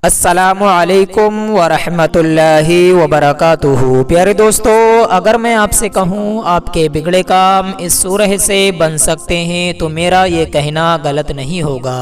अस्सलामु अलैकुम वरहमतुल्लाहि वबरकातुहू। प्यारे दोस्तों, अगर मैं आपसे कहूँ आपके बिगड़े काम इस सूरह से बन सकते हैं तो मेरा ये कहना गलत नहीं होगा।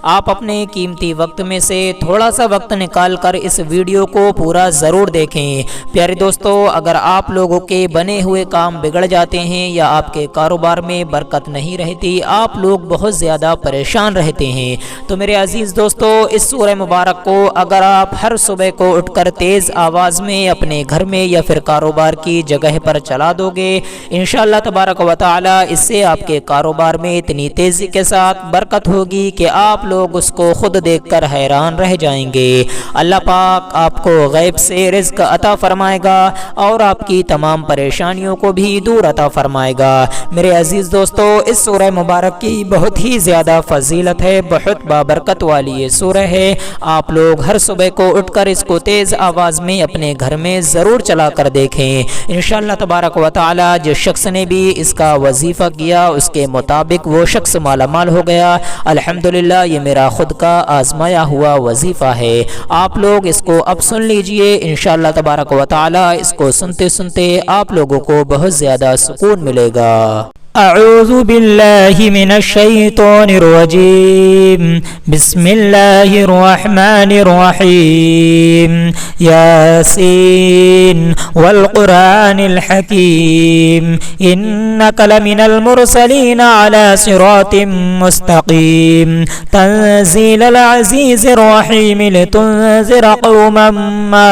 आप अपने कीमती वक्त में से थोड़ा सा वक्त निकाल कर इस वीडियो को पूरा ज़रूर देखें। प्यारे दोस्तों, अगर आप लोगों के बने हुए काम बिगड़ जाते हैं या आपके कारोबार में बरकत नहीं रहती, आप लोग बहुत ज़्यादा परेशान रहते हैं, तो मेरे अजीज़ दोस्तों, इस सूरह मुबारक को अगर आप हर सुबह को उठकर तेज़ आवाज़ में अपने घर में या फिर कारोबार की जगह पर चला दोगे, इंशाअल्लाह तबारक व तआला इससे आपके कारोबार में इतनी तेज़ी के साथ बरकत होगी कि आप लोग उसको खुद देखकर हैरान रह जाएंगे। अल्लाह पाक आपको गैब से रिज़्क अता फरमाएगा और आपकी तमाम परेशानियों को भी दूर अता फरमाएगा। मेरे अजीज़ दोस्तों, इस सूरह मुबारक की बहुत ही ज़्यादा फजीलत है, बहुत बाबरकत वाली ये सूरह है। आप लोग हर सुबह को उठकर इसको तेज़ आवाज़ में अपने घर में ज़रूर चला कर देखें। इंशाअल्लाह तबारक व तआला जिस शख्स ने भी इसका वजीफ़ा किया उसके मुताबिक वो शख्स मालामाल हो गया। अल्हम्दुलिल्लाह, ये मेरा ख़ुद का आजमाया हुआ वजीफ़ा है। आप लोग इसको अब सुन लीजिए। इंशाअल्लाह तबारक व तआला इसको सुनते सुनते आप लोगों को बहुत ज़्यादा सुकून मिलेगा। अऊज़ु बिल्लाहि मिनश शैतानिर रजीम। बिस्मिल्लाहिर रहमानिर रहीम। यासीन वल कुरानिल हकीम। इन्नका लमिनल मुरसलीन अला सिरातिम मुस्तकीम। तंज़ीलल अज़ीज़िर रहीम लितुनज़िरा क़ौमम मा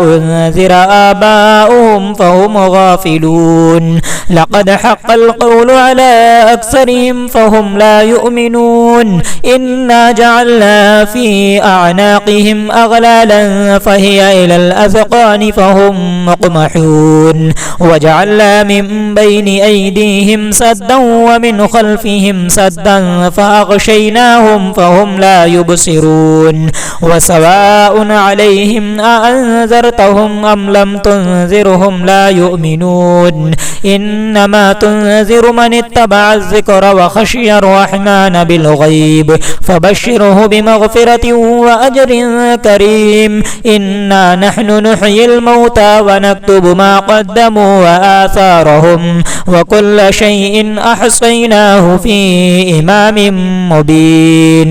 उनज़िरा आबाउहुम फ़हुम गाफ़िलून। लक़द हक़्क़ल क़ौलु अला अक्सरिहिम फ़हुम ला युमिनून। इन्ना जअलना फ़ी अअनाक़िहिम अग़लालन फ़हिय इलल अज़क़ानि फ़हुम मुक़महून। वजअलना मिन बैनि अयदीहिम सद्दन व मिन ख़ल्फ़िहिम सद्दन फ़अग़शयनाहुम फ़हुम ला युबसिरून। वसवाउन अलैहिम अअन्ज़रतहुम अम लम तुनज़िरहुम ला युमिनून। इन्नमा तुनज़िरु मन इत्तबअ ज़िक्र व ख़शिय रहमान बिलग़ैब फ़बश्शिरहु बिमग़फ़िरतिन व अजरिन करीम। इन्ना नहनु नुह्यिल मौता व नक्तुबु मा क़द्दमू व आसारहुम व कुल्ल शैइन अहसैनाहु फ़ी इमामिन मुबीन।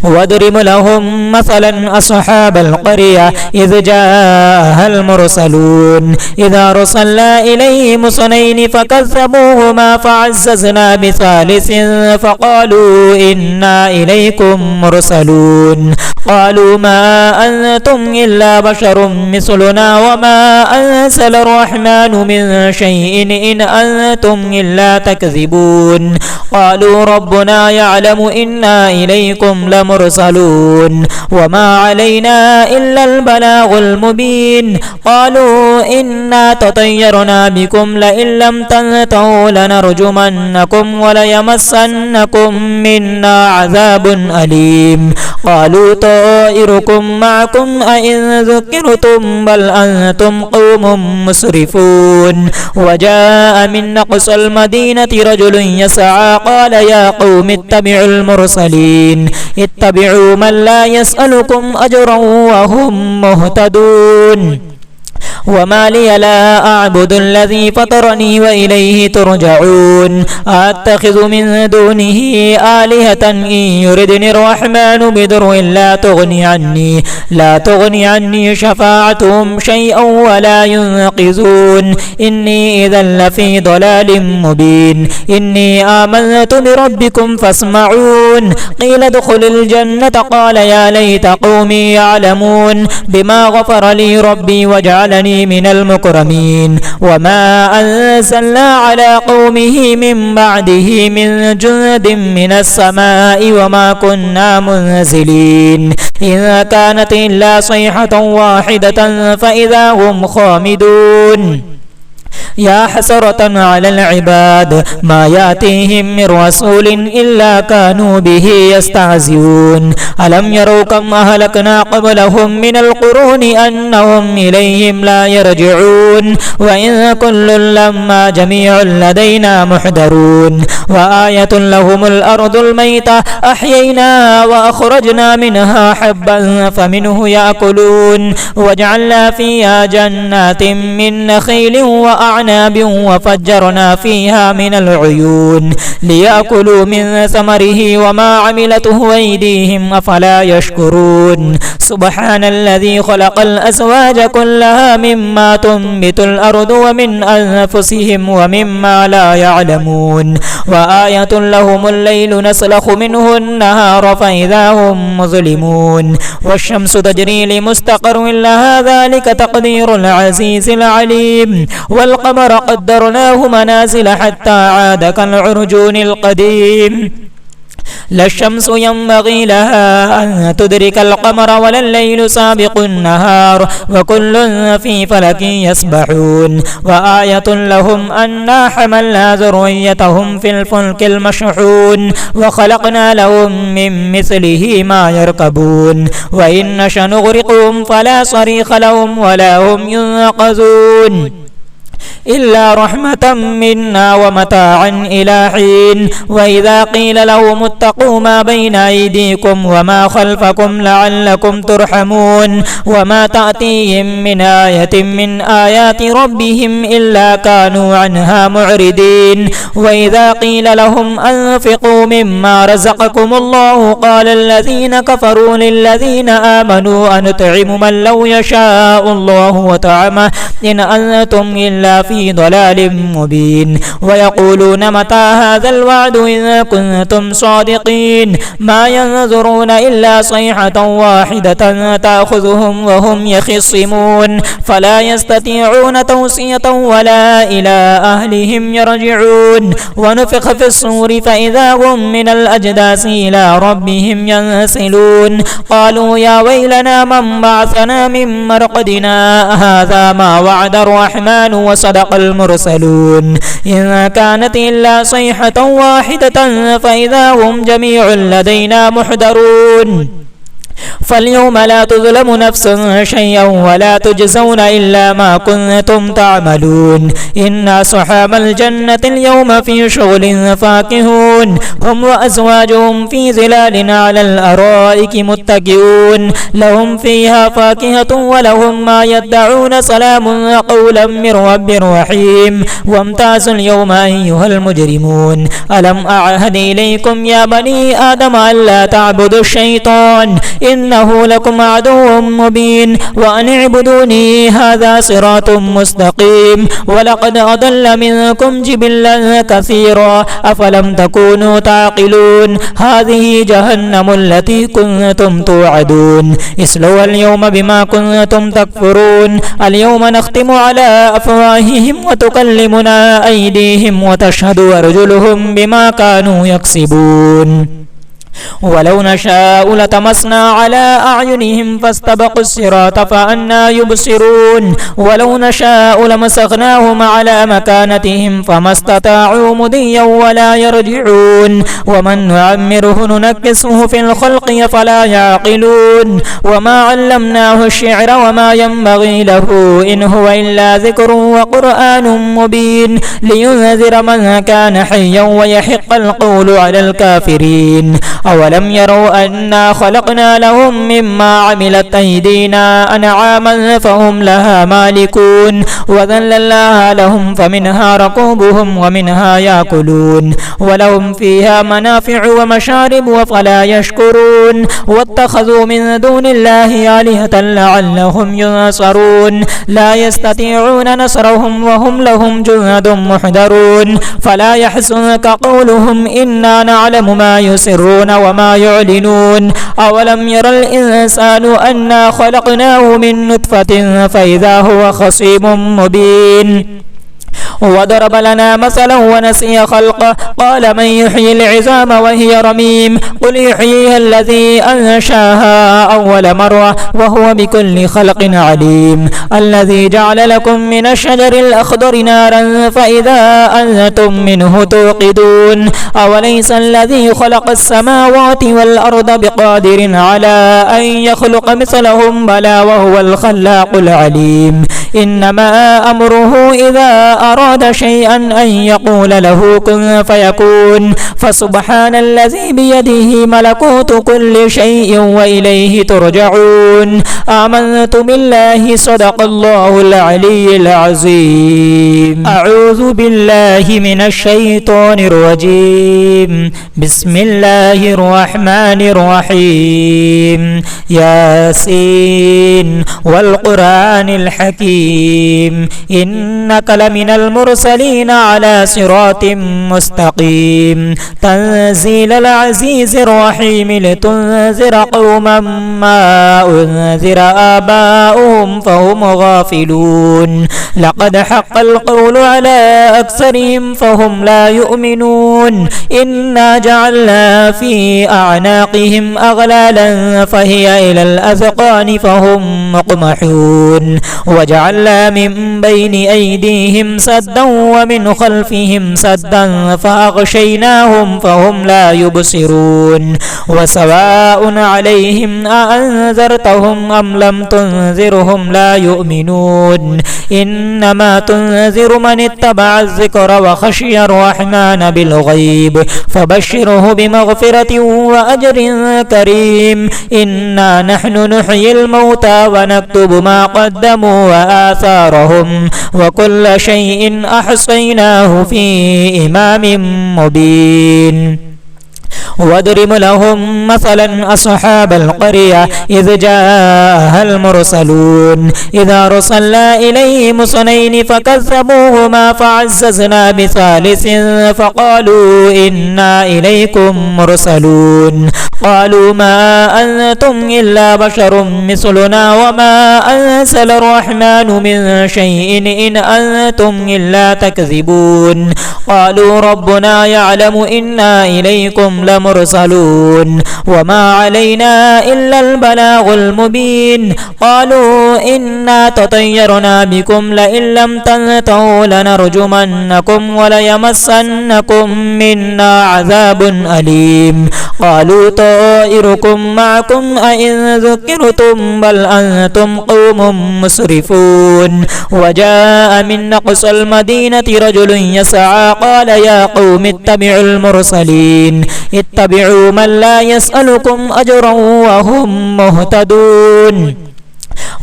वदरिब लहुम मसलन अस्हाबल क़रिया इज़ जाअहल मुरसलून। इज़ा अरसलना इलैहिम मुस्नैनि फ़कज़्ज़बूहुमा फ़अज़्ज़ज़ना बिसालिसिन फ़क़ालू इन्ना इलैकुम मुरसलून। क़ालू मा अंतुम इल्ला बशरुम मिस्लुना व मा अंज़लर रहमानु मिन शैइन इन अंतुम इल्ला तकज़िबून। क़ालू रब्बुना यअलमु इन्ना इलैकुम लमुरसलून व मा अलैना इल्लल बलागुल मुबीन। क़ालू इन्ना ततय्यरना बिकुम लइन लम तंतहू लनरजुमन्नकुम व लयमस्सन्नकुम मिन्ना अज़ाबुन अलीम। क़ालू ताइरुकुम मअकुम अइन ज़ुक्किरतुम बल अंतुम क़ौमुम मुस्रिफून। व जाअ मिन अक़सल मदीनति रजुलुन यसअ क़ाल या क़ौमि इत्तबिउल मुरसलीन। इत्तबिउ मन ला यसअलुकुम अजरन व हुम मुहतदून। वमा लिय ला अअबुदु अल्लज़ी फ़तरनी व इलैहि तुरजऊन। अत्तख़िज़ु मिन दूनिही आलिहतन इन युरिदनि अर्रहमानु बिदुर्रिन ला तुग़नि अन्नी शफ़ाअतुहुम शैअन व ला युनक़िज़ून। इन्नी इज़न लफ़ी ضलालिम मुबीन। इन्नी आमनतु बिरब्बिकुम फ़स्मऊन। क़ील उद्ख़ुलिल जन्नत क़ाल या लैत क़ौमी यअलमून बिमा ग़फ़र ली रब्बी वजअलनी मिनल मुकरमीन। वमा अंज़लना अला क़ौमिही मिन बअदिही मिन जुन्दिन मिनस समाइ वमा कुन्ना मुनज़िलीन। इन कानत इल्ला सयहतन वाहिदतन फ़इज़ा हुम ख़ामिदून। يا حسرة على العباد ما يأتيهم من رسول إلا كانوا به يستهزئون ألم يروا كم أهلكنا قبلهم من القرون أنهم إليهم لا يرجعون وإن كل لما جميع لدينا محضرون وآية لهم الأرض الميتة أحييناها وأخرجنا منها حبا فمنه يأكلون وجعلنا فيها جنات من نخيل وأعناب وفجرنا فيها من العيون ليأكلوا من ثمره وما عملته أيديهم أفلا يشكرون سبحان الذي خلق الأزواج كلها مما تنبت الأرض ومن أنفسهم ومما لا يعلمون وآية لهم الليل نسلخ منه النهار فإذا هم مظلمون والشمس تجري لمستقر لها ذلك تقدير العزيز العليم والقمر قدرناه منازل حتى عاد كالعرجون القديم لا الشمس ينبغي لها أن تدرك القمر ولا الليل سابق النهار وكل في فلك يسبحون وآية لهم أنا حملنا ذريتهم في الفلك المشحون وخلقنا لهم من مثله ما يركبون وإن نشأ نغرقهم فلا صريخ لهم ولا هم ينقذون إلا رحمة منا ومتاعا إلى حين وإذا قيل لهم اتقوا ما بين أيديكم وما خلفكم لعلكم ترحمون وما تأتيهم من آية من آيات ربهم إلا كانوا عنها معرضين وإذا قيل لهم أنفقوا مما رزقكم الله قال الذين كفروا للذين آمنوا أنطعم من لو يشاء الله وطعمه إن أنتم إلا في ضلال مبين ويقولون متى هذا الوعد إن كنتم صادقين ما ينظرون إلا صيحة واحدة تأخذهم وهم يخصمون فلا يستطيعون توصية ولا إلى أهلهم يرجعون ونفخ في الصور فإذا هم من الأجداث إلى ربهم ينسلون قالوا يا ويلنا من بعثنا من مرقدنا هذا ما وعد الرحمن وصدق المرسلون إن كانت إلا صيحة واحدة فإذا هم جميع لدينا محضرون فاليوم لا تظلم نفس شيئا ولا تجزون إلا ما كنتم تعملون إن أصحاب الجنة اليوم في شغل فاكهون هم وأزواجهم في ظلال على الأرائك متكئون لهم فيها فاكهة ولهم ما يدعون سلام قولا من رب رحيم وامتازوا اليوم أيها المجرمون ألم أعهد إليكم يا بني آدم ألا تعبدوا الشيطان إنه لكم عدو مبين وأن اعبدوني هذا صراط مستقيم ولقد أضل منكم جبلا كثيرا أفلم تكونوا تعقلون هذه جهنم التي كنتم توعدون اصلوها اليوم بما كنتم تكفرون اليوم نختم على أفواههم وتكلمنا أيديهم وتشهد أرجلهم بما كانوا يكسبون ولو نشاء لطمسنا على أعينهم فاستبقوا الصراط فأنى يبصرون ولو نشاء لمسخناهم على مكانتهم فما استطاعوا مضيا ولا يرجعون ومن نعمره ننكسه في الخلق فلا يعقلون وما علمناه الشعر وما ينبغي له إن هو إلا ذكر وقرآن مبين لينذر من كان حيا ويحق القول على الكافرين أولم يروا أنا خلقنا لهم مما عملت أيدينا أنعاما فهم لها مالكون وذللناها لهم فمنها ركوبهم ومنها يأكلون ولهم فيها منافع ومشارب وفلا يشكرون واتخذوا من دون الله آلهة لعلهم ينصرون لا يستطيعون نصرهم وهم لهم جند محضرون فلا يحزنك قولهم إنا نعلم ما يسرون وما يعلنون أولم ير الإنسان أنا خلقناه من نطفة فإذا هو خصيم مبين وضرب لنا مثلا ونسي خلقه قال من يحيي العظام وهي رميم قل يحييها الذي أنشاها أول مرة وهو بكل خلق عليم الذي جعل لكم من الشجر الأخضر نارا فإذا أنتم منه توقدون أوليس الذي خلق السماوات والأرض بقادر على أن يخلق مثلهم بلى وهو الخلاق العليم إنما أمره إذا أراد شيئا أن يقول له كن فيكون فسبحان الذي بيده ملكوت كل شيء وإليه ترجعون آمنت بالله صدق الله العلي العظيم أعوذ بالله من الشيطان الرجيم بسم الله الرحمن الرحيم ياسين والقرآن الحكيم إنك لمن المرسلين على صراط مستقيم تنزيل العزيز الرحيم لتنذر قوما ما أنذر آباؤهم فهم غافلون لقد حق القول على أكثرهم فهم لا يؤمنون إنا جعلنا في أعناقهم أغلالا فهي إلى الأذقان فهم مقمحون وجعلنا من بين أيديهم سدا ومن خلفهم سدا فأغشيناهم فهم لا يبصرون وسواء عليهم أأنذرتهم أم لم تنذرهم لا يؤمنون إنما تنذر من اتبع الذكر وخشي الرحمن بالغيب فبشره بمغفرة وأجر كريم إنا نحن نحيي الموتى ونكتب ما قدموا وآثارهم وكل شيء أحصيناه في إمام مبين واضرب لهم مثلا أصحاب القرية إذ جاءها المرسلون إذا رسلنا إليهم اثنين فكذبوهما فعززنا بثالث فقالوا إنا إليكم مرسلون قالوا ما أنتم إلا بشر مثلنا وما أنزل الرحمن من شيء إن أنتم إلا تكذبون قالوا ربنا يعلم إنا إليكم لمرسلون وما علينا إلا البلاغ المبين قالوا إنا تطيرنا بكم لئن لم تنتهوا لنرجمنكم وليمسنكم منا عذاب أليم قالوا طائركم معكم أئن ذكرتم بل أنتم قوم مسرفون وجاء من أقصى المدينة رجل يسعى قال يا قوم اتبعوا المرسلين اتبعوا من لا يسألكم أجرا وهم مهتدون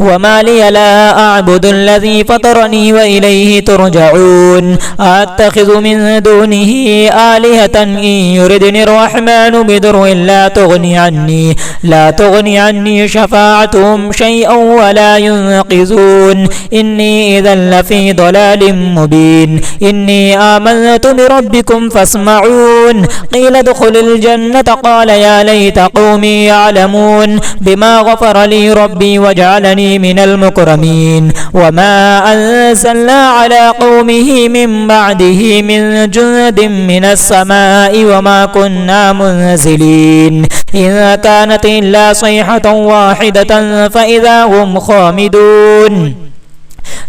وما لي لا أعبد الذي فطرني وإليه ترجعون أتخذ من دونه آلهة إن يردني الرحمن بضر لا تغني عني شفاعتهم شيئا ولا ينقذون إني إذا لفي ضلال مبين إني آمنت بربكم فاسمعون قيل ادخل الجنة قال يا ليت قومي يعلمون بما غفر لي ربي وجعلني من المكرمين وما أنزلنا على قومه من بعده من جند من السماء وما كنا منزلين إن كانت إلا صيحة واحدة فإذا هم خامدون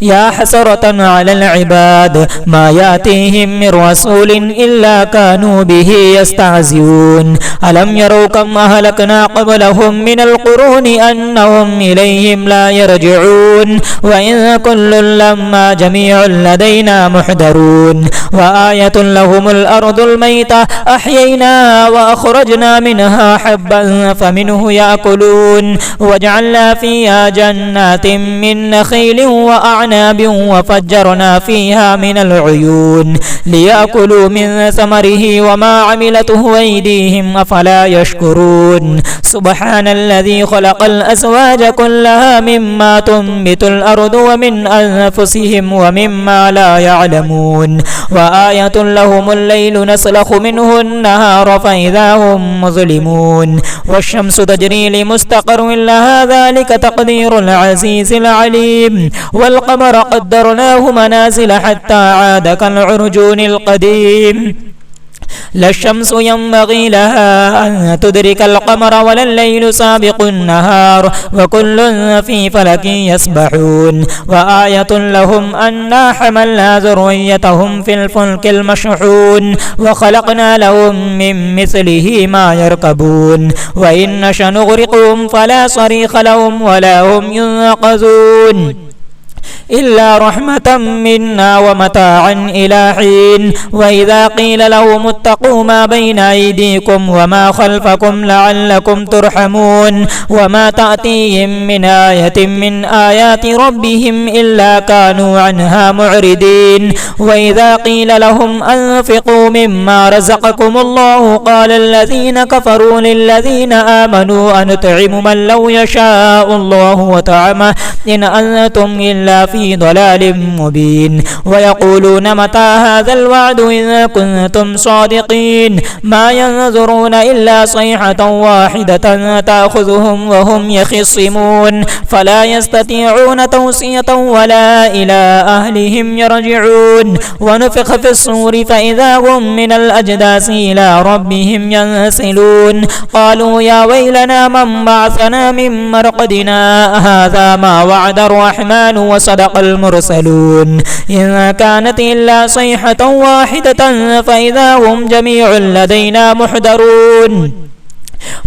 يا حسرة على العباد ما يأتيهم من رسول إلا كانوا به يستهزئون ألم يروا كم أهلكنا قبلهم من القرون أنهم إليهم لا يرجعون وإن كل لما جميع لدينا محضرون وآية لهم الأرض الميتة أحيينا وأخرجنا منها حبا فمنه يأكلون وجعلنا فيها جنات من نخيل وأعناب وفجرنا فيها من العيون ليأكلوا من ثمره وما عملته أيديهم أفلا يشكرون سبحان الذي خلق الأزواج كلها مما تنبت الأرض ومن أنفسهم ومما لا يعلمون وآية لهم الليل نسلخ منه النهار فإذا هم مظلمون والشمس تجري لمستقر لها ذلك تقدير العزيز العليم والقمر والقمر قدرناه منازل حتى عاد كالعرجون القديم لا الشمس ينبغي لها أن تدرك القمر ولا الليل سابق النهار وكل في فلك يسبحون وآية لهم أنا حملنا ذريتهم في الفلك المشحون وخلقنا لهم من مثله ما يركبون وإن نشأ نغرقهم فلا صريخ لهم ولا هم ينقذون إلا رحمة منا ومتاعا إلى حين وإذا قيل لهم اتقوا ما بين أيديكم وما خلفكم لعلكم ترحمون وما تأتيهم من آية من آيات ربهم إلا كانوا عنها معرضين وإذا قيل لهم أنفقوا مما رزقكم الله قال الذين كفروا للذين آمنوا أنطعم من لو يشاء الله وطعمه إن أنتم إلا في ضلال مبين ويقولون متى هذا الوعد إن كنتم صادقين ما ينظرون إلا صيحة واحدة تأخذهم وهم يخصمون فلا يستطيعون توصية ولا إلى أهلهم يرجعون ونفخ في الصور فإذا هم من الأجداث إلى ربهم ينسلون قالوا يا ويلنا من بعثنا من مرقدنا هذا ما وعد الرحمن وصدق المرسلون إن كانت إلا صيحة واحدة فإذا هم جميع لدينا محضرون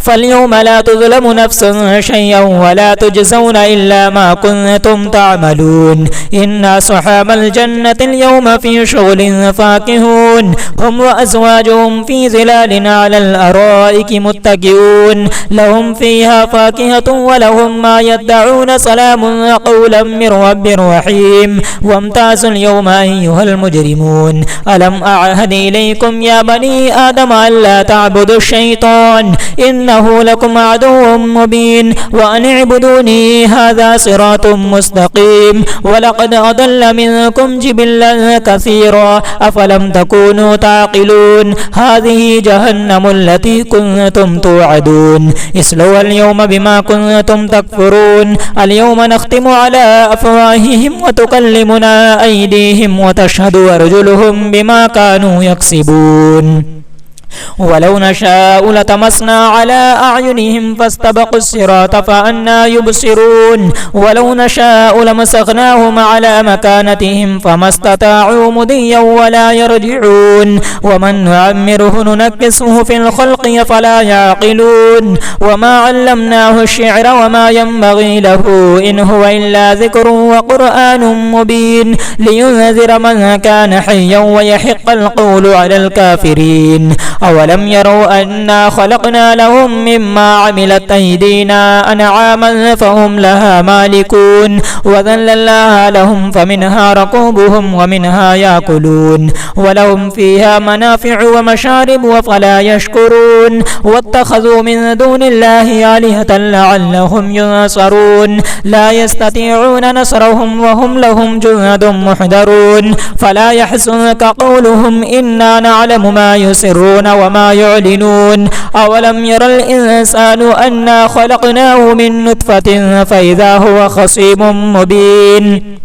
فاليوم لا تظلم نفس شيئا ولا تجزون إلا ما كنتم تعملون إن أصحاب الجنة اليوم في شغل فاكهون هم وأزواجهم في ظلال على الأرائك متكئون لهم فيها فاكهة ولهم ما يدعون سلام قولا من رب رحيم وامتازوا اليوم أيها المجرمون ألم أعهد إليكم يا بني آدم ألا تعبدوا الشيطان إنه لكم عدو مبين وأن اعبدوني هذا صراط مستقيم ولقد أضل منكم جبلا كثيرا أفلم تكونوا تعقلون هذه جهنم التي كنتم توعدون اصلوها اليوم بما كنتم تكفرون اليوم نختم على أفواههم وتكلمنا أيديهم وتشهد أرجلهم بما كانوا يكسبون ولو نشاء لطمسنا على أعينهم فاستبقوا الصراط فأنى يبصرون ولو نشاء لمسخناهم على مكانتهم فما استطاعوا مضيا ولا يرجعون ومن نعمره ننكسه في الخلق فلا يعقلون وما علمناه الشعر وما ينبغي له إن هو إلا ذكر وقرآن مبين لينذر من كان حيا ويحق القول على الكافرين أولم يروا أنا خلقنا لهم مما عملت أيدينا أنعاما فهم لها مالكون وذللناها لهم فمنها ركوبهم ومنها يأكلون ولهم فيها منافع ومشارب وفلا يشكرون واتخذوا من دون الله آلهة لعلهم ينصرون لا يستطيعون نصرهم وهم لهم جند محضرون فلا يحزنك قولهم إنا نعلم ما يسرون وما يعلنون أولم ير الإنسان أنا خلقناه من نطفة فإذا هو خصيم مبين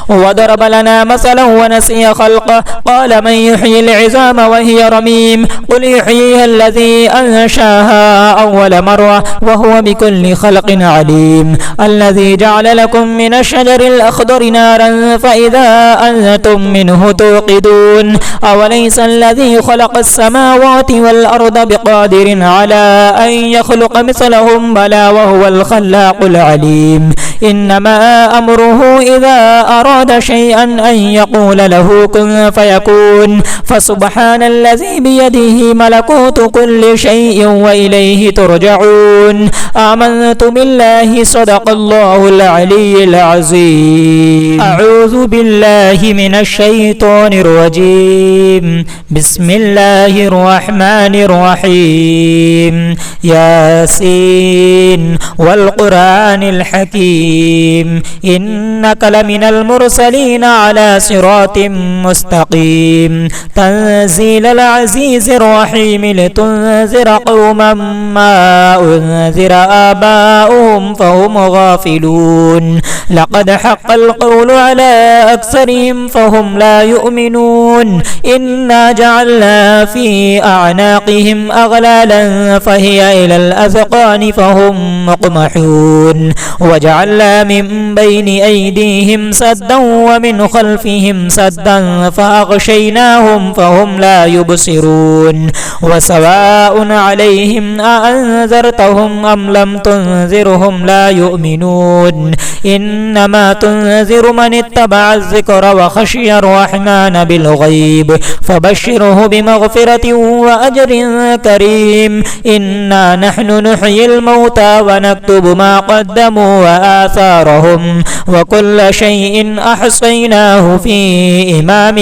وضرب لنا مثلا ونسي خلقه قال من يحيي العظام وهي رميم قل يحييها الذي أنشاها أول مرة وهو بكل خلق عليم الذي جعل لكم من الشجر الأخضر نارا فإذا أنتم منه توقدون أوليس الذي خلق السماوات والأرض بقادر على أن يخلق مثلهم بلى وهو الخلاق العليم إنما أمره إذا أراد شيئا أن يقول له كن فيكون فسبحان الذي بيده ملكوت كل شيء وإليه ترجعون آمنت بالله صدق الله العلي العظيم أعوذ بالله من الشيطان الرجيم بسم الله الرحمن الرحيم ياسين والقرآن الحكيم إنك لمن المرسلين على صراط مستقيم تنزيل العزيز الرحيم لتنذر قوما ما أنذر آباؤهم فهم غافلون لقد حق القول على أكثرهم فهم لا يؤمنون إنا جعلنا في أعناقهم أغلالا فهي إلى الأذقان فهم مقمحون وجعلنا من بين أيديهم سدا ومن خلفهم سدا فأغشيناهم فهم لا يبصرون وسواء عليهم أأنذرتهم أم لم تنذرهم لا يؤمنون إنما تنذر من اتبع الذكر وخشي الرحمن بالغيب فبشره بمغفرة وأجر كريم إنا نحن نحيي الموتى ونكتب ما قدموا وآثارهم وكل شيء أحصيناه في إمام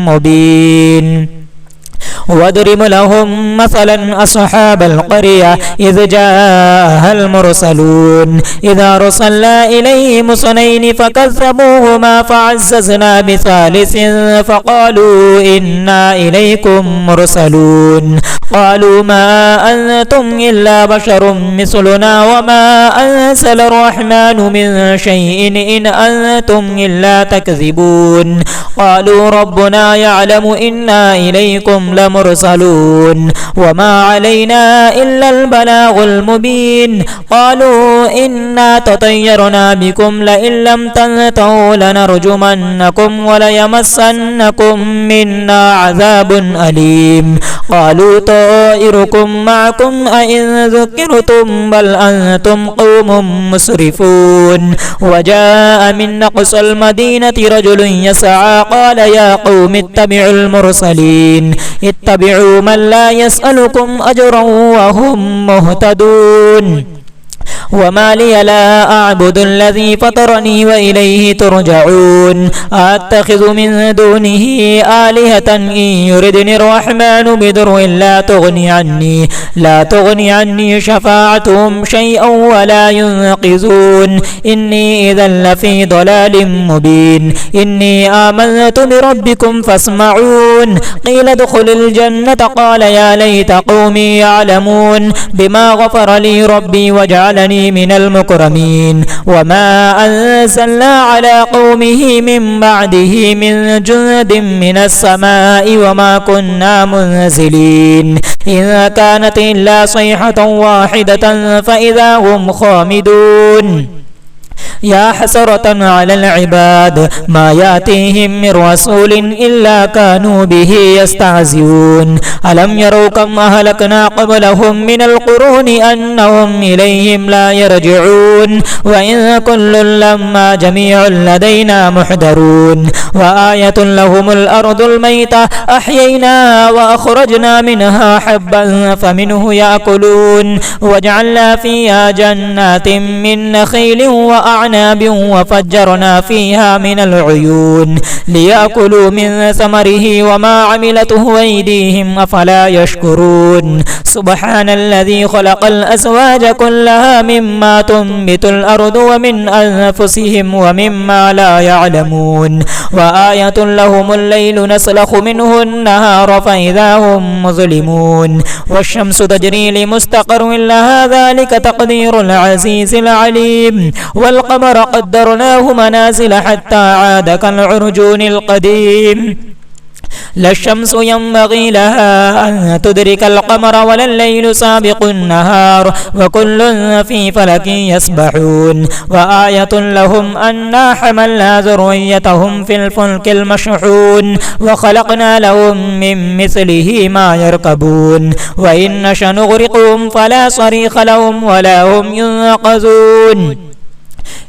مبين واضرب لهم مثلا أصحاب القرية إذ جاءها المرسلون إذا أرسلنا إليهم اثنين فكذبوهما فعززنا بثالث فقالوا إنا إليكم مرسلون قالوا ما أنتم إلا بشر مثلنا وما أنزل الرحمن من شيء إن أنتم إلا تكذبون قالوا ربنا يعلم إنا إليكم لمرسلون وما علينا إلا البلاغ المبين قالوا إنا تطيرنا بكم لئن لم تنتهوا لنرجمنكم وليمسنكم منا عذاب أليم قالوا طائركم معكم أئن ذكرتم بل أنتم قوم مسرفون وجاء من أقصى المدينة رجل يسعى قال يا قوم اتبعوا المرسلين اتبعوا من لا يسألكم أجرا وهم مهتدون وما لي لا أعبد الذي فطرني وإليه ترجعون أتخذ من دونه آلهة إن يردني الرحمن بضر لا تغني عني شفاعتهم شيئا ولا ينقذون إني إذا لفي ضلال مبين إني آمنت بربكم فاسمعون قيل ادخل الجنة قال يا ليت قومي يعلمون بما غفر لي ربي وجعلني من المكرمين وما أنزلنا على قومه من بعده من جند من السماء وما كنا منزلين إن كانت إلا صيحة واحدة فإذا هم خامدون يا حسرة على العباد ما يأتيهم من رسول إلا كانوا به يستهزئون ألم يروا كم أهلكنا قبلهم من القرون أنهم إليهم لا يرجعون وإن كل لما جميع لدينا محضرون وآية لهم الأرض الميتة أحييناها وأخرجنا منها حبا فمنه يأكلون وجعلنا فيها جنات من نخيل وأعناب وفجرنا فيها من العيون ليأكلوا من ثمره وما عملته أيديهم أفلا يشكرون سبحان الذي خلق الأزواج كلها مما تنبت الأرض ومن أنفسهم ومما لا يعلمون وآية لهم الليل نسلخ منه النهار فإذا هم مظلمون والشمس تجري لمستقر لها ذلك تقدير العزيز العليم والقمر قدرناه منازل حتى عاد كالعرجون القديم لا الشمس ينبغي لها أن تدرك القمر ولا الليل سابق النهار وكل في فلك يسبحون وآية لهم أنا حملنا ذريتهم في الفلك المشحون وخلقنا لهم من مثله ما يركبون وإن نشأ نغرقهم فلا صريخ لهم ولا هم ينقذون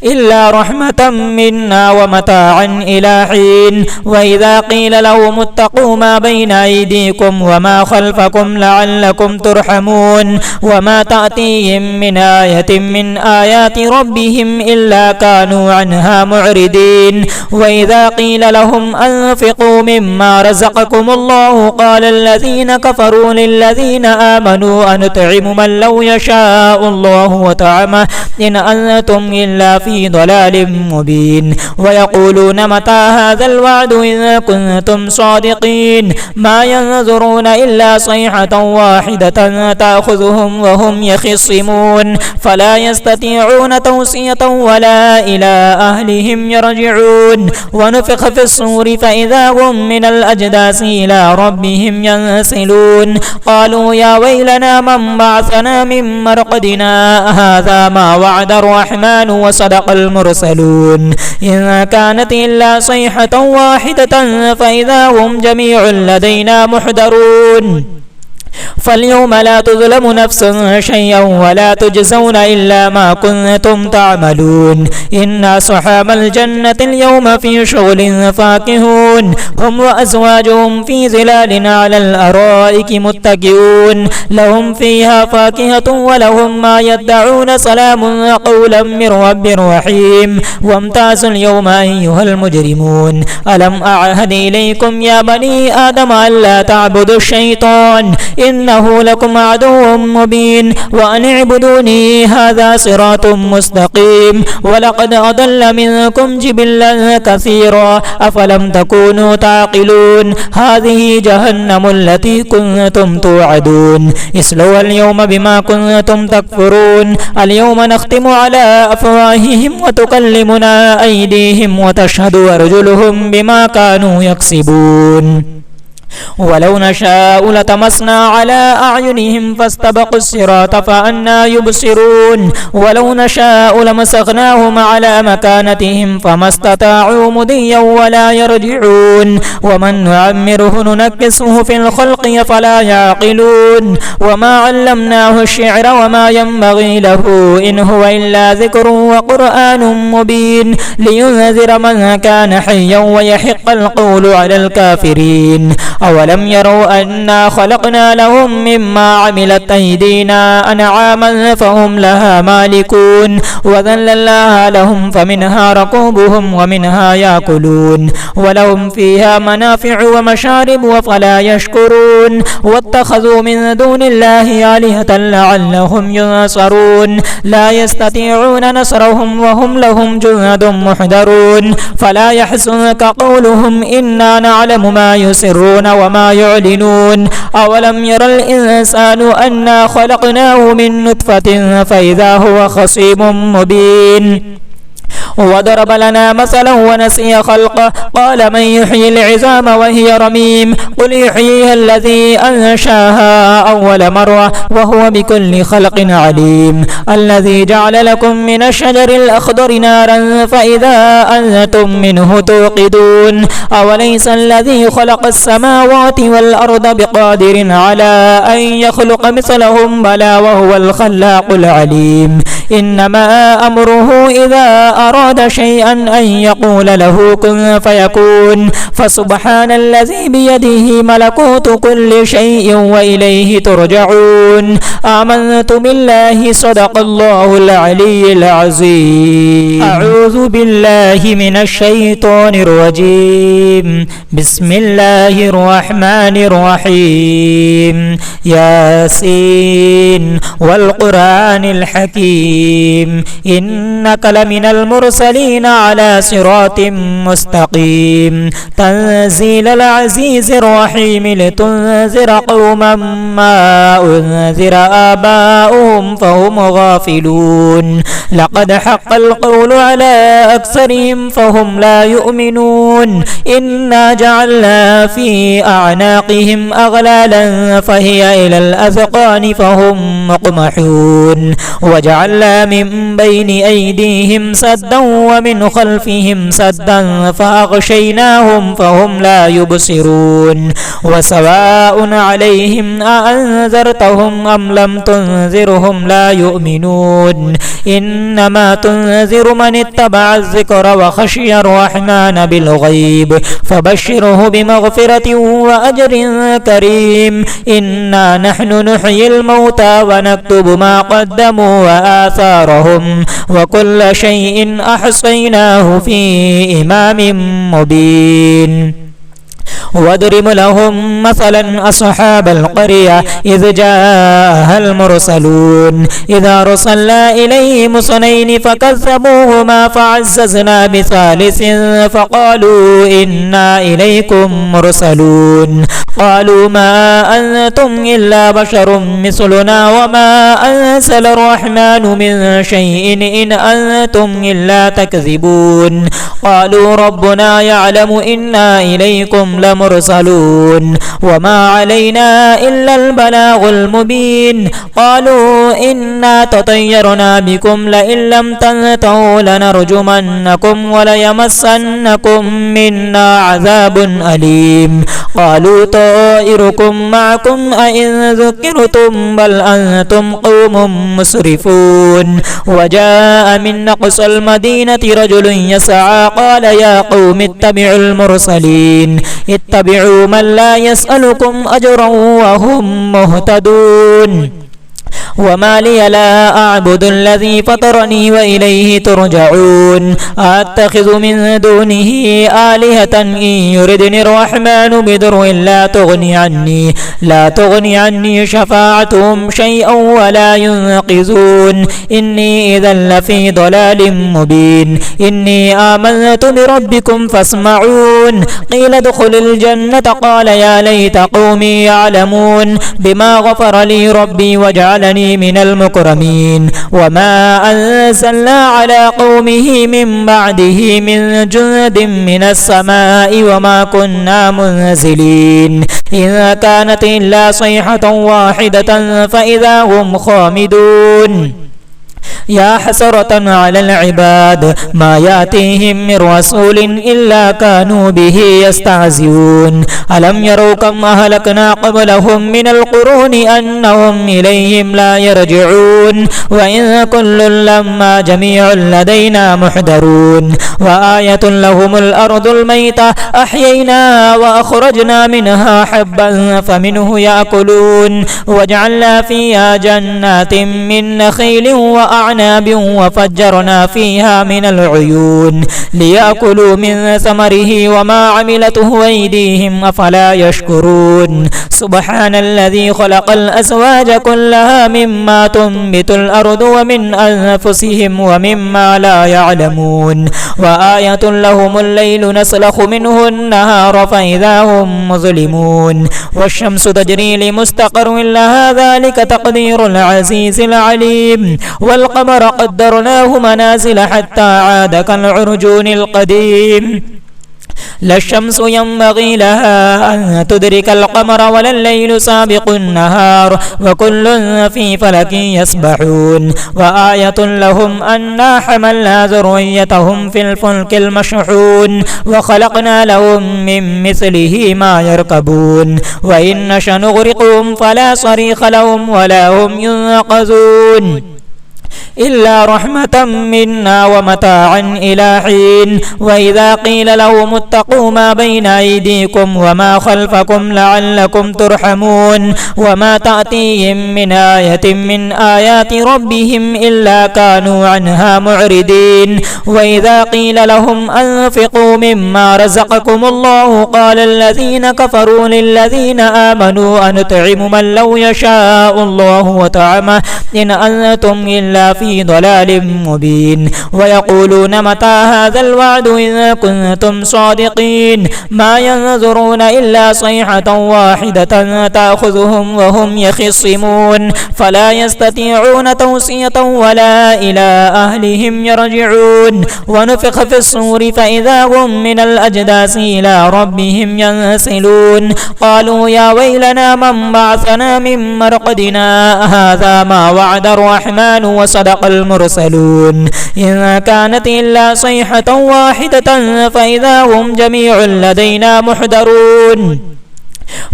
إلا رحمة منا ومتاعا إلى حين وإذا قيل لهم اتقوا ما بين أيديكم وما خلفكم لعلكم ترحمون وما تأتيهم من آية من آيات ربهم إلا كانوا عنها معرضين وإذا قيل لهم أنفقوا مما رزقكم الله قال الذين كفروا للذين آمنوا أنطعم من لو يشاء الله وطعمه إن أنتم إلا في لفي ضلال مبين ويقولون متى هذا الوعد إن كنتم صادقين ما ينظرون إلا صيحة واحدة تأخذهم وهم يخصمون فلا يستطيعون توصية ولا إلى أهلهم يرجعون ونفخ في الصور فإذا هم من الأجداث إلى ربهم ينسلون قالوا يا ويلنا من بعثنا من مرقدنا هذا ما وعد الرحمن وصدق المرسلون إن كانت إلا صيحة واحدة فإذا هم جميع لدينا محضرون فاليوم لا تظلم نفس شيئا ولا تجزون إلا ما كنتم تعملون إن أصحاب الجنة اليوم في شغل فاكهون هم وأزواجهم في ظلال على الأرائك متكئون لهم فيها فاكهة ولهم ما يدعون سلام قولا من رب رحيم وامتازوا اليوم أيها المجرمون ألم أعهد إليكم يا بني آدم ألا تعبدوا الشيطان إنه لكم عدو مبين وأن اعبدوني هذا صراط مستقيم ولقد أضل منكم جبلا كثيرا أفلم تكونوا تعقلون هذه جهنم التي كنتم توعدون اصلوا اليوم بما كنتم تكفرون اليوم نختم على أفواههم وتكلمنا أيديهم وتشهد أرجلهم بما كانوا يكسبون ولو نشاء لطمسنا على أعينهم فاستبقوا الصراط فأنى يبصرون ولو نشاء لمسخناهم على مكانتهم فما استطاعوا مضيا ولا يرجعون ومن نعمره ننكسه في الخلق فلا يعقلون وما علمناه الشعر وما ينبغي له إن هو إلا ذكر وقرآن مبين لينذر من كان حيا ويحق القول على الكافرين أولم يروا أنا خلقنا لهم مما عملت أيدينا أنعاما فهم لها مالكون وذللناها لهم فمنها ركوبهم ومنها يأكلون ولهم فيها منافع ومشارب وفلا يشكرون واتخذوا من دون الله آلهة لعلهم ينصرون لا يستطيعون نصرهم وهم لهم جند محضرون فلا يحزنك قولهم إنا نعلم ما يسرون وما يعلنون أولم ير الإنسان أنا خلقناه من نطفة فإذا هو خصيم مبين وضرب لنا مثلا ونسي خلقه قال من يحيي العظام وهي رميم قل يحييها الذي أنشاها أول مرة وهو بكل خلق عليم الذي جعل لكم من الشجر الأخضر نارا فإذا أنتم منه توقدون أوليس الذي خلق السماوات والأرض بقادر على أن يخلق مثلهم بلى وهو الخلاق العليم إنما أمره إذا أراد شيئا أن يقول له كن فيكون فسبحان الذي بيده ملكوت كل شيء وإليه ترجعون آمنت بالله صدق الله العلي العظيم أعوذ بالله من الشيطان الرجيم بسم الله الرحمن الرحيم ياسين والقرآن الحكيم إنك لمن المرسلين على صراط مستقيم تنزيل العزيز الرحيم لتنذر قوما ما أنذر آباؤهم فهم غافلون لقد حق القول على أكثرهم فهم لا يؤمنون إنا جعلنا في أعناقهم أغلالا فهي إلى الأذقان فهم مقمحون وجعلنا من بين أيديهم سدا ومن خلفهم سدا فأغشيناهم فهم لا يبصرون وسواء عليهم أأنذرتهم أم لم تنذرهم لا يؤمنون إنما تنذر من اتبع الذكر وخشي الرحمن بالغيب فبشره بمغفرة وأجر كريم إنا نحن نحيي الموتى ونكتب ما قدموا وآثارهم وكل شيء أحصيناه في إمام مبين واضرب لهم مثلا أصحاب القرية إذ جاءها المرسلون إذا أرسلنا إليهم اثنين فكذبوهما فعززنا بثالث فقالوا إنا إليكم مرسلون قالوا ما أنتم إلا بشر مثلنا وما أنزل الرحمن من شيء إن أنتم إلا تكذبون قالوا ربنا يعلم إنا إليكم لمرسلون وما علينا إلا البلاغ المبين قالوا إنا تطيرنا بكم لئن لم تنتهوا لنرجمنكم وليمسنكم منا عذاب أليم قالوا طائركم معكم أئن ذكرتم بل أنتم قوم مسرفون وجاء من أقصى المدينة رجل يسعى قال يا قوم اتبعوا المرسلين اتبعوا من لا يسألكم أجرا وهم مهتدون وما لي لا أعبد الذي فطرني وإليه ترجعون أتخذ من دونه آلهة إن يردني الرحمن بضر لا تغني عني شفاعتهم شيئا ولا ينقذون إني إذا لفي ضلال مبين إني آمنت بربكم فاسمعون قيل ادخل الجنة قال يا ليت قومي يعلمون بما غفر لي ربي وجعلني من المكرمين وما أنزلنا على قومه من بعده من جند من السماء وما كنا منزلين إذا كانت إلا صيحة واحدة فإذا هم خامدون يا حسرة على العباد ما يأتيهم من رسول إلا كانوا به يستهزئون ألم يروا كم أهلكنا قبلهم من القرون أنهم إليهم لا يرجعون وإن كل لما جميع لدينا محضرون وآية لهم الأرض الميتة أحييناها وأخرجنا منها حبا فمنه يأكلون وجعلنا فيها جنات من نخيل وأعناب وفجرنا فيها من العيون ليأكلوا من ثمره وما عملته أيديهم أفلا يشكرون سبحان الذي خلق الأزواج كلها مما تنبت الأرض ومن أنفسهم ومما لا يعلمون وآية لهم الليل نسلخ منه النهار فإذا هم مظلمون والشمس تجري لمستقر لها ذلك تقدير العزيز العليم والقمر قدرناه منازل حتى عاد كالعرجون القديم لا الشمس ينبغي لها أن تدرك القمر ولا الليل سابق النهار وكل في فلك يسبحون وآية لهم أنا حملنا ذريتهم في الفلك المشحون وخلقنا لهم من مثله ما يركبون وإن نشأ نغرقهم فلا صريخ لهم ولا هم ينقذون إلا رحمة منا ومتاعا إلى حين وإذا قيل لهم اتقوا ما بين أيديكم وما خلفكم لعلكم ترحمون وما تأتيهم من آية من آيات ربهم إلا كانوا عنها معرضين وإذا قيل لهم أنفقوا مما رزقكم الله قال الذين كفروا للذين آمنوا أنطعم من لو يشاء الله وطعمه إن أنتم إلا في ضلال مبين ويقولون متى هذا الوعد إن كنتم صادقين ما ينظرون إلا صيحة واحدة تأخذهم وهم يخصمون فلا يستطيعون توصية ولا إلى أهلهم يرجعون ونفخ في الصور فإذا هم من الأجداث إلى ربهم ينسلون قالوا يا ويلنا من بعثنا من مرقدنا هذا ما وعد الرحمن وصدق المرسلون إن كانت إلا صيحة واحدة فإذا هم جميع لدينا محضرون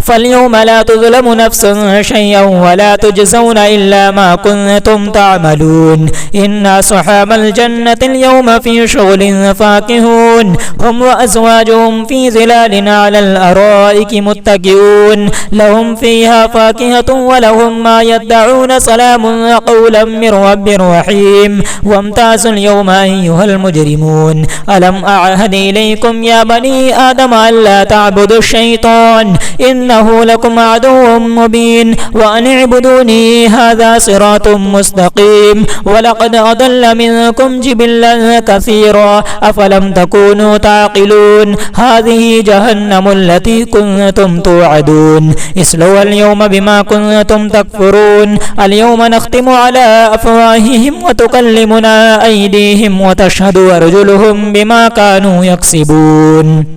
فاليوم لا تظلم نفس شيئا ولا تجزون إلا ما كنتم تعملون إن أصحاب الجنة اليوم في شغل فاكهون هم وأزواجهم في ظلال على الأرائك متكئون لهم فيها فاكهة ولهم ما يدعون سلام قولا من رب رحيم وامتازوا اليوم أيها المجرمون ألم أعهد إليكم يا بني آدم ألا تعبدوا الشيطان إنه لكم عدو مبين وأن اعبدوني هذا صراط مستقيم ولقد أضل منكم جبلا كثيرا أفلم تكونوا تعقلون هذه جهنم التي كنتم توعدون اصلوها اليوم بما كنتم تكفرون اليوم نختم على أفواههم وتكلمنا أيديهم وتشهد أرجلهم بما كانوا يكسبون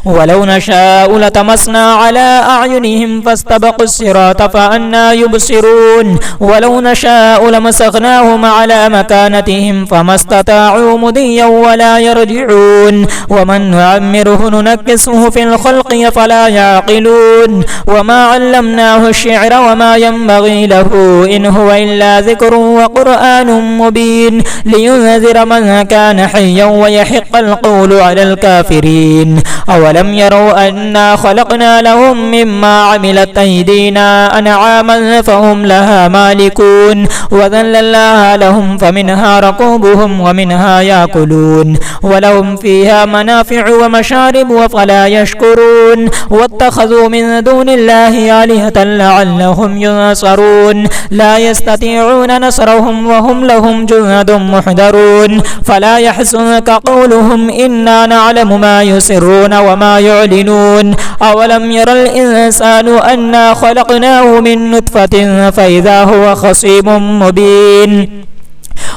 ولو نشاء لطمسنا على أعينهم فاستبقوا الصراط فأنى يبصرون ولو نشاء لمسخناهم على مكانتهم فما استطاعوا مضيا ولا يرجعون ومن نعمره ننكسه في الخلق فلا يعقلون وما علمناه الشعر وما ينبغي له إن هو إلا ذكر وقرآن مبين لينذر من كان حيا ويحق القول على الكافرين أولم يروا أنا خلقنا لهم مما عملت أيدينا أنعاما فهم لها مالكون وذللناها لهم فمنها ركوبهم ومنها يأكلون ولهم فيها منافع ومشارب وفلا يشكرون واتخذوا من دون الله آلهة لعلهم ينصرون لا يستطيعون نصرهم وهم لهم جند محضرون فلا يحزنك قولهم إنا نعلم ما يسرون وما يعلنون أولم ير الإنسان أنا خلقناه من نطفة فإذا هو خصيم مبين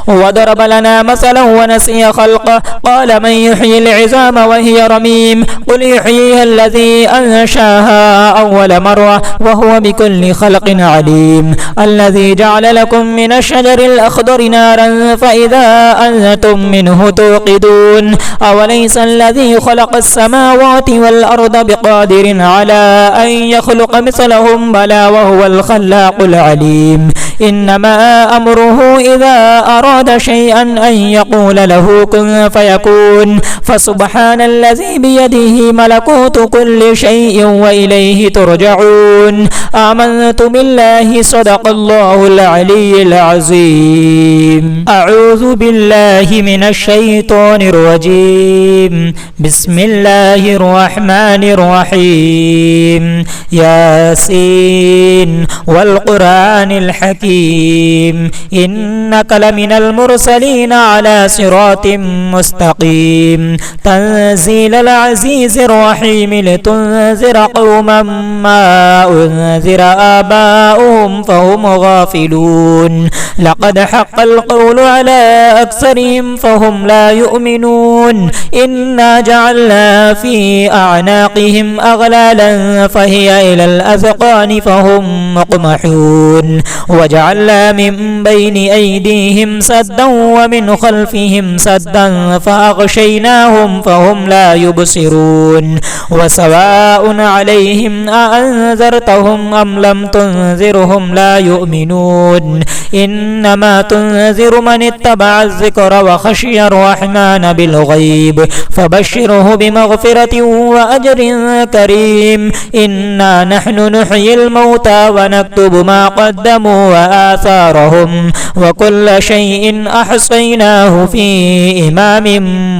وضرب لنا مثلا ونسي خلقه قال من يحيي العظام وهي رميم قل يحييها الذي أنشاها أول مرة وهو بكل خلق عليم الذي جعل لكم من الشجر الأخضر نارا فإذا أنتم منه توقدون أوليس الذي خلق السماوات والأرض بقادر على أن يخلق مثلهم بلى وهو الخلاق العليم إنما أمره إذا أراد شيئا أن يقول له كن فيكون فسبحان الذي بيده ملكوت كل شيء وإليه ترجعون آمنت بالله صدق الله العلي العظيم أعوذ بالله من الشيطان الرجيم بسم الله الرحمن الرحيم ياسين والقرآن الحكيم إنك لمن المرسلين على صراط مستقيم تنزيل العزيز الرحيم لتنذر قوما ما أنذر آباؤهم فهم غافلون لقد حق القول على أكثرهم فهم لا يؤمنون إنا جعلنا في أعناقهم أغلالا فهي إلى الأذقان فهم مقمحون وجعلنا من بين أيديهم سدا ومن خلفهم سدا فأغشيناهم فهم لا يبصرون وسواء عليهم أأنذرتهم أم لم تنذرهم لا يؤمنون إنما تنذر من اتبع الذكر وخشي الرحمن بالغيب فبشره بمغفرة وأجر كريم إنا نحن نحيي الموتى ونكتب ما قدموا وآثارهم وكل شيء أحصيناه في إمام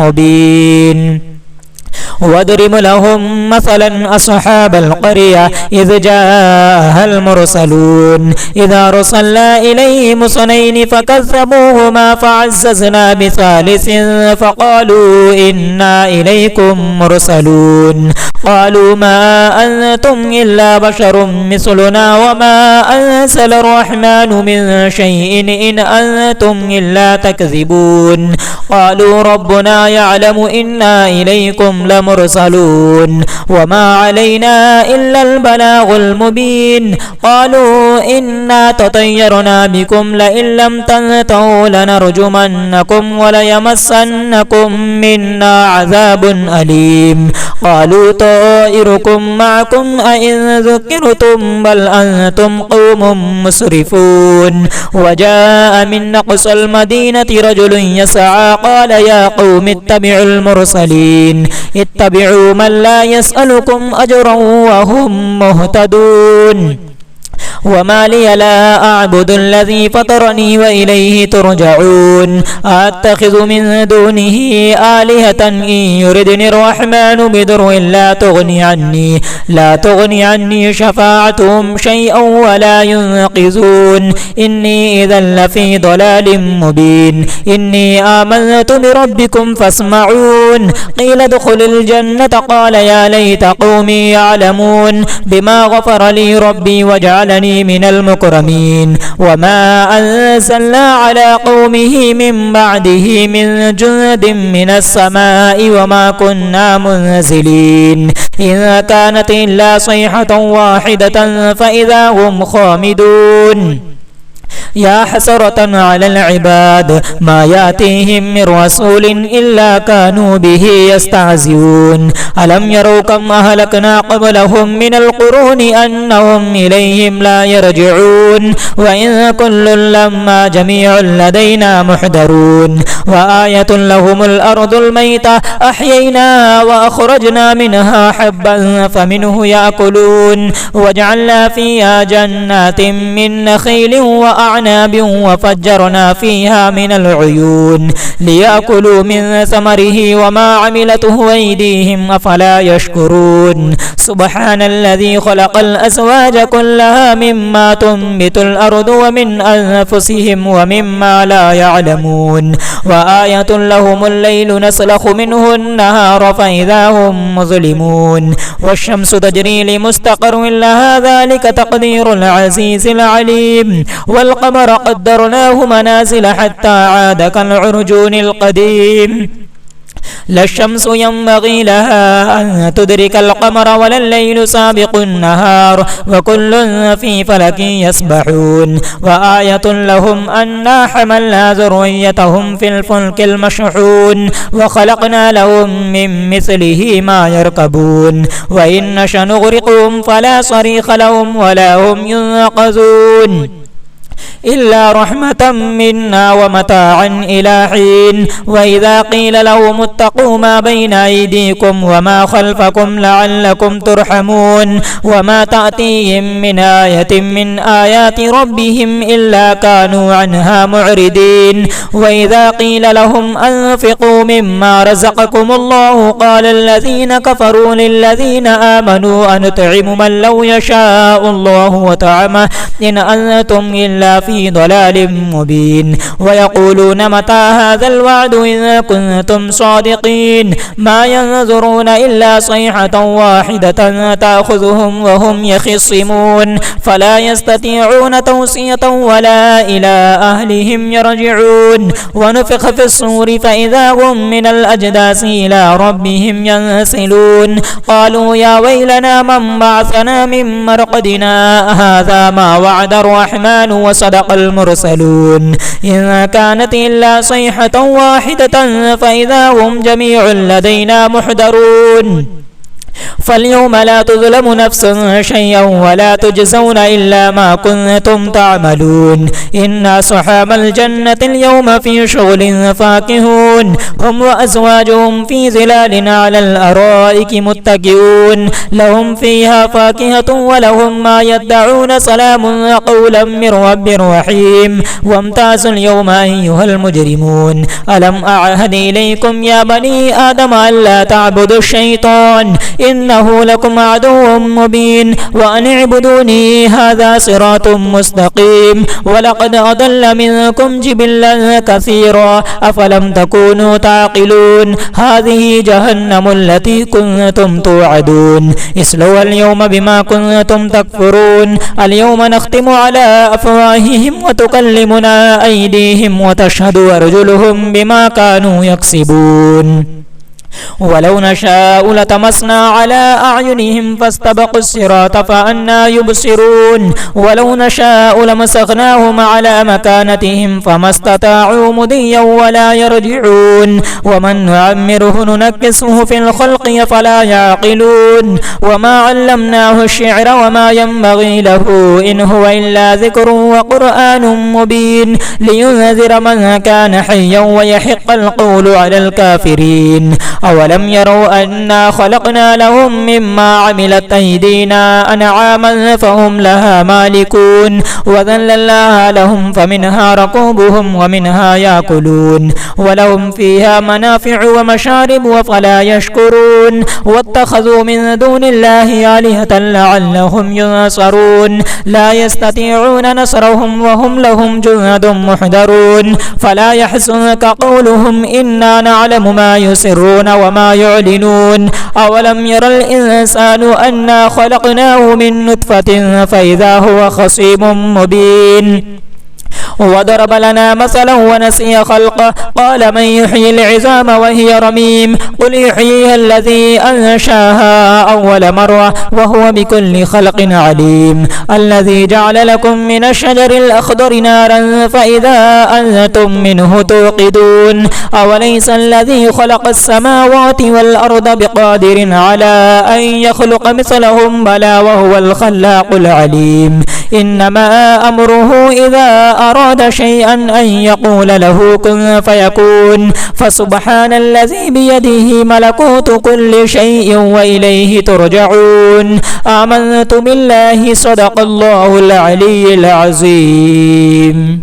مبين واضرب لهم مثلا أصحاب القرية إذ جاءها المرسلون إذا رسلنا إليهم اثنين فكذبوهما فعززنا بثالث فقالوا إنا إليكم مرسلون قالوا ما أنتم إلا بشر مثلنا وما أنزل الرحمن من شيء إن أنتم إلا تكذبون قالوا ربنا يعلم إنا إليكم لمرسلون لمرسلون وما علينا إلا البلاغ المبين قالوا إنا تطيرنا بكم لئن لم تنتهوا لنرجمنكم وليمسنكم منا عذاب أليم قالوا طائركم معكم أئن ذكرتم بل أنتم قوم مسرفون وجاء من أقصى المدينة رجل يسعى قال يا قوم اتبعوا المرسلين اتبعوا من لا يسألكم أجرا وهم مهتدون وما لي لا أعبد الذي فطرني وإليه ترجعون أتخذ من دونه آلهة إن يردني الرحمن بضر لا تغني عني شفاعتهم شيئا ولا ينقذون إني إذا لفي ضلال مبين إني آمنت بربكم فاسمعون قيل ادخل الجنة قال يا ليت قومي يعلمون بما غفر لي ربي وجعلني من المكرمين وما أنزلنا على قومه من بعده من جند من السماء وما كنا منزلين إن كانت إلا صيحة واحدة فإذا هم خامدون يا حسرة على العباد ما يأتيهم من رسول إلا كانوا به يستهزئون ألم يروا كم أهلكنا قبلهم من القرون أنهم إليهم لا يرجعون وإن كل لما جميع لدينا محضرون وآية لهم الأرض الميتة أحييناها وأخرجنا منها حبا فمنه يأكلون وجعلنا فيها جنات من نخيل وأعناب وفجرنا فيها من العيون ليأكلوا من ثمره وما عملته أيديهم أفلا يشكرون سبحان الذي خلق الأزواج كلها مما تنبت الأرض ومن أنفسهم ومما لا يعلمون وآية لهم الليل نسلخ منه النهار فإذا هم مظلمون والشمس تجري لمستقر لها ذلك تقدير العزيز العليم والقمر قدرناه منازل حتى عاد كالعرجون القديم لا الشمس ينبغي لها أن تدرك القمر ولا الليل سابق النهار وكل في فلك يسبحون وآية لهم أنا حملنا ذريتهم في الفلك المشحون وخلقنا لهم من مثله ما يركبون وإن نشأ نغرقهم فلا صريخ لهم ولا هم ينقذون إلا رحمة منا ومتاعا إلى حين وإذا قيل لهم اتقوا ما بين أيديكم وما خلفكم لعلكم ترحمون وما تأتيهم من آية من آيات ربهم إلا كانوا عنها معرضين وإذا قيل لهم أنفقوا مما رزقكم الله قال الذين كفروا للذين آمنوا أنطعم من لو يشاء الله وطعمه إن أنتم إلا في ضلال مبين ويقولون متى هذا الوعد إن كنتم صادقين ما ينظرون إلا صيحة واحدة تأخذهم وهم يخصمون فلا يستطيعون توصية ولا إلى أهلهم يرجعون ونفخ في الصور فإذا هم من الأجداث إلى ربهم ينسلون قالوا يا ويلنا من بعثنا من مرقدنا هذا ما وعد الرحمن وصدق المرسلون إن كانت إلا صيحة واحدة فإذا هم جميع لدينا محضرون فاليوم لا تظلم نفس شيئا ولا تجزون إلا ما كنتم تعملون إن أصحاب الجنة اليوم في شغل فاكهون هم وأزواجهم في ظلال على الأرائك متكئون لهم فيها فاكهة ولهم ما يدعون سلام قولا من رب رحيم وامتازوا اليوم أيها المجرمون ألم أعهد إليكم يا بني آدم ألا تعبدوا الشيطان إنه لكم عدو مبين وأن اعبدوني هذا صراط مستقيم ولقد أضل منكم جبلا كثيرا أفلم تكونوا تعقلون هذه جهنم التي كنتم توعدون اصلوها اليوم بما كنتم تكفرون اليوم نختم على أفواههم وتكلمنا أيديهم وتشهد أرجلهم بما كانوا يكسبون ولو نشاء لطمسنا على أعينهم فاستبقوا الصراط فأنى يبصرون ولو نشاء لمسخناهم على مكانتهم فما استطاعوا مضيا ولا يرجعون ومن نعمره ننكسه في الخلق فلا يعقلون وما علمناه الشعر وما ينبغي له إن هو إلا ذكر وقرآن مبين لينذر من كان حيا ويحق القول على الكافرين أولم يروا أنا خلقنا لهم مما عملت أيدينا أنعاما فهم لها مالكون وذللناها لهم فمنها ركوبهم ومنها يأكلون ولهم فيها منافع ومشارب وفلا يشكرون واتخذوا من دون الله آلهة لعلهم ينصرون لا يستطيعون نصرهم وهم لهم جند محضرون فلا يحزنك قولهم إنا نعلم ما يسرون وما يعلنون أولم ير الإنسان أنا خلقناه من نطفة فإذا هو خصيم مبين وضرب لنا مثلا ونسي خلقه قال من يحيي العظام وهي رميم قل يحييها الذي أنشاها أول مرة وهو بكل خلق عليم الذي جعل لكم من الشجر الأخضر نارا فإذا أنتم منه توقدون أوليس الذي خلق السماوات والأرض بقادر على أن يخلق مثلهم بلى وهو الخلاق العليم إنما أمره إذا أراد شيئا أن يقول له كن فيكون فسبحان الذي بيده ملكوت كل شيء وإليه ترجعون آمنت بالله صدق الله العلي العظيم.